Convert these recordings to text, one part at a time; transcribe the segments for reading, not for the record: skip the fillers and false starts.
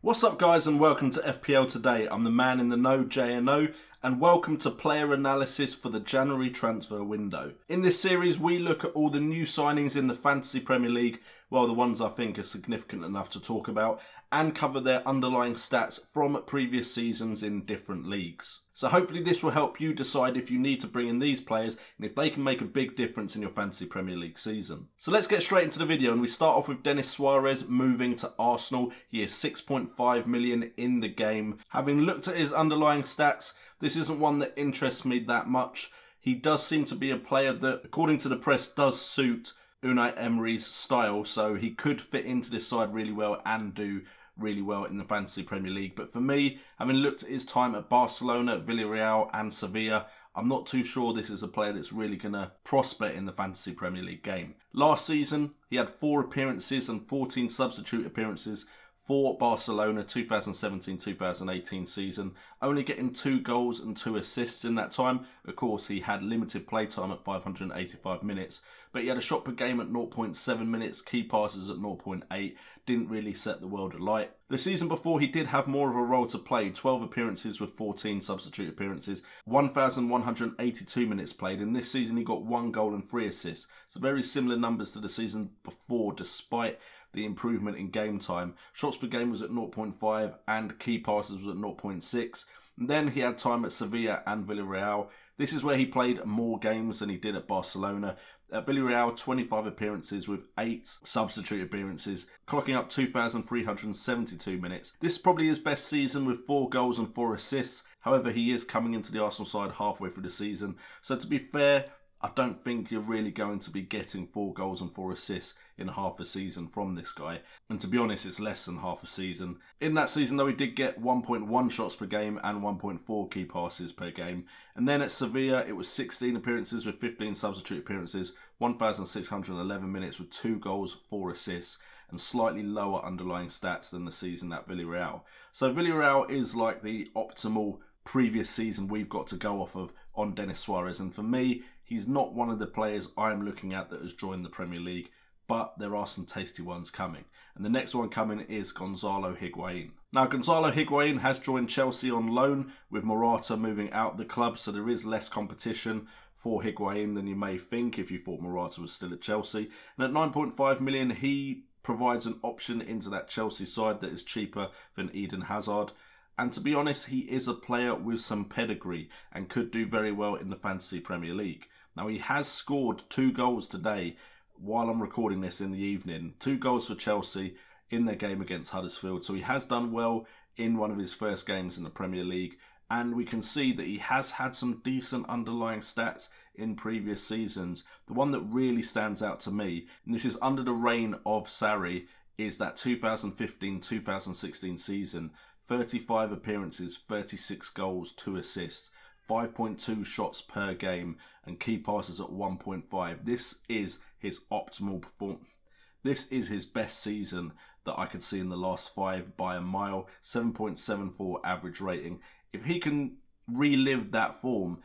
What's up guys and welcome to FPL Today. I'm the man in the know, JNO, and welcome to player analysis for the January transfer window. In this series we look at all the new signings in the Fantasy Premier League, well the ones I think are significant enough to talk about, and cover their underlying stats from previous seasons in different leagues. So hopefully this will help you decide if you need to bring in these players and if they can make a big difference in your Fantasy Premier League season. So let's get straight into the video, and we start off with Denis Suarez moving to Arsenal. He is 6.5 million in the game. Having looked at his underlying stats, this isn't one that interests me that much. He does seem to be a player that, according to the press, does suit Unai Emery's style, so he could fit into this side really well and do really well in the Fantasy Premier League. But for me, having looked at his time at Barcelona, Villarreal and Sevilla, I'm not too sure this is a player that's really going to prosper in the Fantasy Premier League game. Last season, he had 4 appearances and 14 substitute appearances for Barcelona 2017-2018 season, only getting 2 goals and 2 assists in that time. Of course, he had limited play time at 585 minutes, but he had a shot per game at 0.7 minutes, key passes at 0.8, didn't really set the world alight. The season before, he did have more of a role to play, 12 appearances with 14 substitute appearances, 1,182 minutes played. In this season, he got 1 goal and 3 assists. So very similar numbers to the season before, despite the improvement in game time. Shots per game was at 0.5 and key passes was at 0.6. And then he had time at Sevilla and Villarreal. This is where he played more games than he did at Barcelona. At Villarreal, 25 appearances with 8 substitute appearances, clocking up 2,372 minutes. This is probably his best season with 4 goals and 4 assists. However, he is coming into the Arsenal side halfway through the season. So to be fair, I don't think you're really going to be getting 4 goals and 4 assists in half a season from this guy. And to be honest, it's less than half a season. In that season, though, he did get 1.1 shots per game and 1.4 key passes per game. And then at Sevilla, it was 16 appearances with 15 substitute appearances, 1,611 minutes with 2 goals, 4 assists, and slightly lower underlying stats than the season at Villarreal. So Villarreal is like the optimal previous season we've got to go off of on Denis Suarez, and for me, he's not one of the players I'm looking at that has joined the Premier League, but there are some tasty ones coming. And the next one coming is Gonzalo Higuain. Now, Gonzalo Higuain has joined Chelsea on loan, with Morata moving out the club, so there is less competition for Higuain than you may think if you thought Morata was still at Chelsea. And at 9.5 million, he provides an option into that Chelsea side that is cheaper than Eden Hazard. And to be honest, he is a player with some pedigree and could do very well in the Fantasy Premier League. Now, he has scored 2 goals today while I'm recording this in the evening. 2 goals for Chelsea in their game against Huddersfield. So he has done well in one of his first games in the Premier League. And we can see that he has had some decent underlying stats in previous seasons. The one that really stands out to me, and this is under the reign of Sarri, is that 2015-2016 season. 35 appearances, 36 goals, 2 assists, 5.2 shots per game, and key passes at 1.5. This is his optimal performance. This is his best season that I could see in the last 5 by a mile. 7.74 average rating. If he can relive that form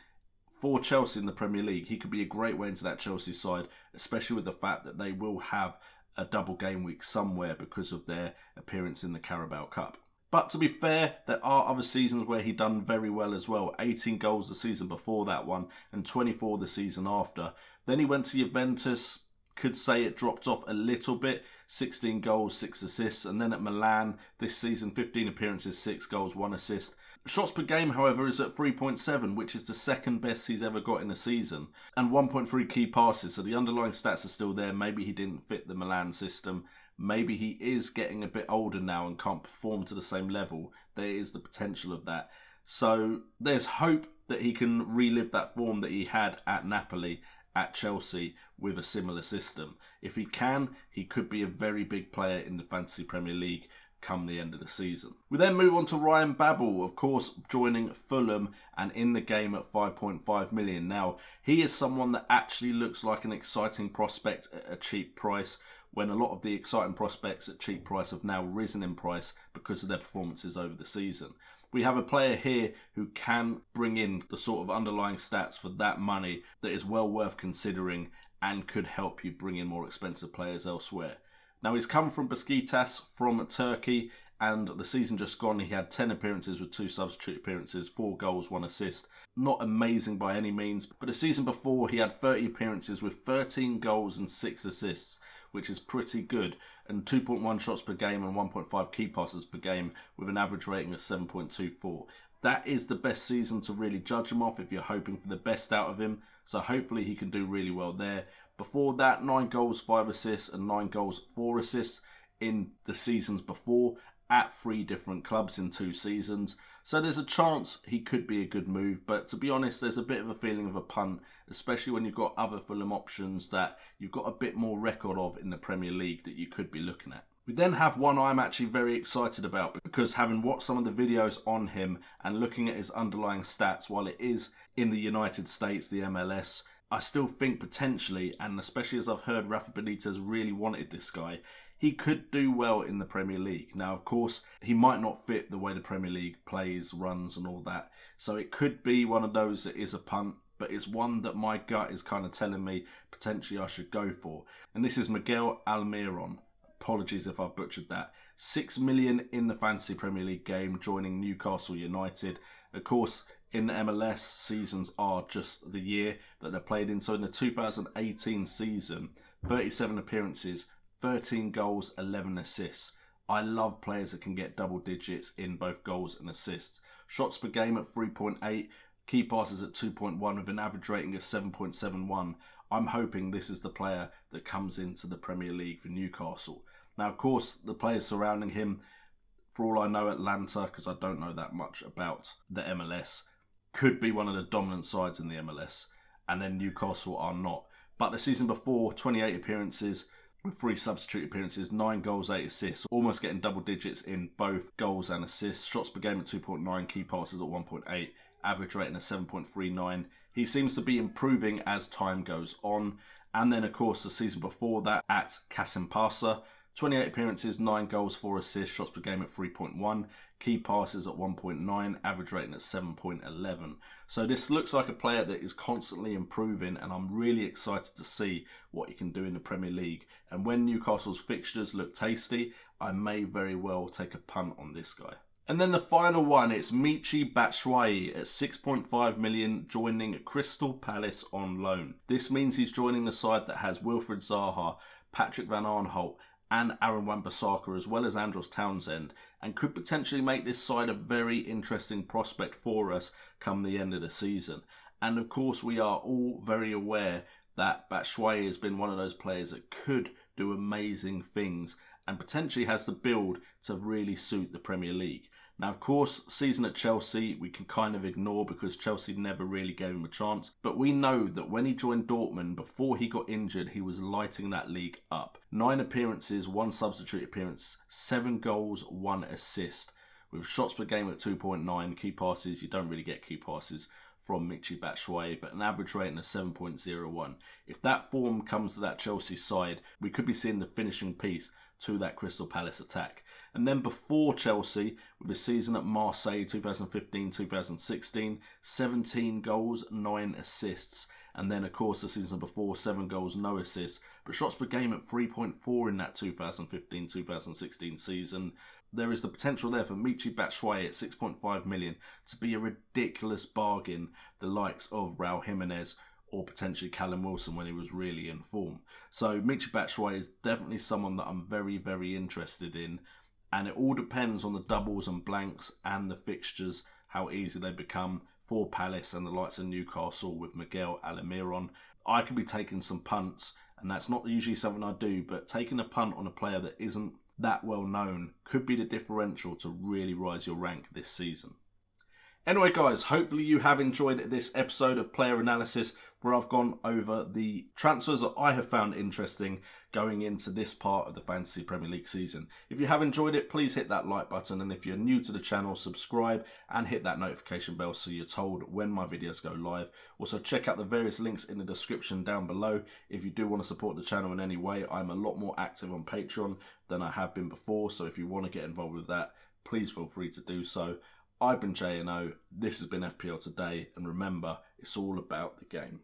for Chelsea in the Premier League, he could be a great way into that Chelsea side, especially with the fact that they will have a double game week somewhere because of their appearance in the Carabao Cup. But to be fair, there are other seasons where he done very well as well. 18 goals the season before that one and 24 the season after. Then he went to Juventus. Could say it dropped off a little bit. 16 goals, 6 assists. And then at Milan this season, 15 appearances, 6 goals, 1 assist. Shots per game, however, is at 3.7, which is the second best he's ever got in a season. And 1.3 key passes, so the underlying stats are still there. Maybe he didn't fit the Milan system. Maybe he is getting a bit older now and can't perform to the same level. There is the potential of that. So there's hope that he can relive that form that he had at Napoli, at Chelsea, with a similar system. If he can, he could be a very big player in the Fantasy Premier League come the end of the season. We then move on to Ryan Babel, of course, joining Fulham and in the game at 5.5 million. Now, he is someone that actually looks like an exciting prospect at a cheap price, when a lot of the exciting prospects at cheap price have now risen in price because of their performances over the season. We have a player here who can bring in the sort of underlying stats for that money that is well worth considering and could help you bring in more expensive players elsewhere. Now, he's come from Besiktas from Turkey, and the season just gone, he had 10 appearances with 2 substitute appearances, 4 goals, 1 assist. Not amazing by any means, but the season before he had 30 appearances with 13 goals and 6 assists, which is pretty good, and 2.1 shots per game and 1.5 key passes per game with an average rating of 7.24. That is the best season to really judge him off if you're hoping for the best out of him, so hopefully he can do really well there. Before that, 9 goals, 5 assists and 9 goals, 4 assists in the seasons before at 3 different clubs in 2 seasons. So there's a chance he could be a good move, but to be honest, there's a bit of a feeling of a punt, especially when you've got other Fulham options that you've got a bit more record of in the Premier League that you could be looking at. We then have one I'm actually very excited about, because having watched some of the videos on him and looking at his underlying stats, while it is in the United States, the MLS, I still think potentially, and especially as I've heard Rafa Benitez really wanted this guy, he could do well in the Premier League. Now, of course, he might not fit the way the Premier League plays, runs and all that. So it could be one of those that is a punt, but it's one that my gut is kind of telling me potentially I should go for. And this is Miguel Almiron. Apologies if I butchered that. 6 million in the Fantasy Premier League game, joining Newcastle United. Of course, in the MLS, seasons are just the year that they're played in. So in the 2018 season, 37 appearances, 13 goals, 11 assists. I love players that can get double digits in both goals and assists. Shots per game at 3.8, key passes at 2.1 with an average rating of 7.71. I'm hoping this is the player that comes into the Premier League for Newcastle. Now, of course, the players surrounding him, for all I know, Atlanta, because I don't know that much about the MLS, could be one of the dominant sides in the MLS, and then Newcastle are not. But the season before, 28 appearances, with 3 substitute appearances, 9 goals, 8 assists, almost getting double digits in both goals and assists. Shots per game at 2.9, key passes at 1.8, average rating of 7.39. He seems to be improving as time goes on. And then, of course, the season before that at Kasimpasa, 28 appearances, 9 goals, 4 assists, shots per game at 3.1, key passes at 1.9, average rating at 7.11. So this looks like a player that is constantly improving, and I'm really excited to see what he can do in the Premier League. And when Newcastle's fixtures look tasty, I may very well take a punt on this guy. And then the final one, it's Michy Batshuayi at 6.5 million, joining Crystal Palace on loan. This means he's joining a side that has Wilfried Zaha, Patrick Van Aanholt, and Aaron Wan-Bissaka, as well as Andros Townsend, and could potentially make this side a very interesting prospect for us come the end of the season. And of course, we are all very aware that Batshuayi has been one of those players that could do amazing things and potentially has the build to really suit the Premier League. Now, of course, season at Chelsea we can kind of ignore because Chelsea never really gave him a chance. But we know that when he joined Dortmund, before he got injured, he was lighting that league up. 9 appearances, 1 substitute appearance, 7 goals, 1 assist. With shots per game at 2.9, key passes, you don't really get key passes from Michy Batshuayi, but an average rating of 7.01. If that form comes to that Chelsea side, we could be seeing the finishing piece to that Crystal Palace attack. And then before Chelsea, with a season at Marseille 2015-2016, 17 goals, 9 assists. And then, of course, the season before, 7 goals, no assists. But shots per game at 3.4 in that 2015-2016 season. There is the potential there for Michy Batshuayi at 6.5 million to be a ridiculous bargain, the likes of Raul Jimenez or potentially Callum Wilson when he was really in form. So Michy Batshuayi is definitely someone that I'm very, very interested in. And it all depends on the doubles and blanks and the fixtures, how easy they become for Palace and the likes of Newcastle with Miguel Almiron. I could be taking some punts, and that's not usually something I do, but taking a punt on a player that isn't that well known could be the differential to really rise your rank this season. Anyway guys, hopefully you have enjoyed this episode of Player Analysis where I've gone over the transfers that I have found interesting going into this part of the Fantasy Premier League season. If you have enjoyed it, please hit that like button, and if you're new to the channel, subscribe and hit that notification bell so you're told when my videos go live. Also check out the various links in the description down below if you do want to support the channel in any way. I'm a lot more active on Patreon than I have been before, so if you want to get involved with that, please feel free to do so. I've been J&O, this has been FPL Today, and remember, it's all about the game.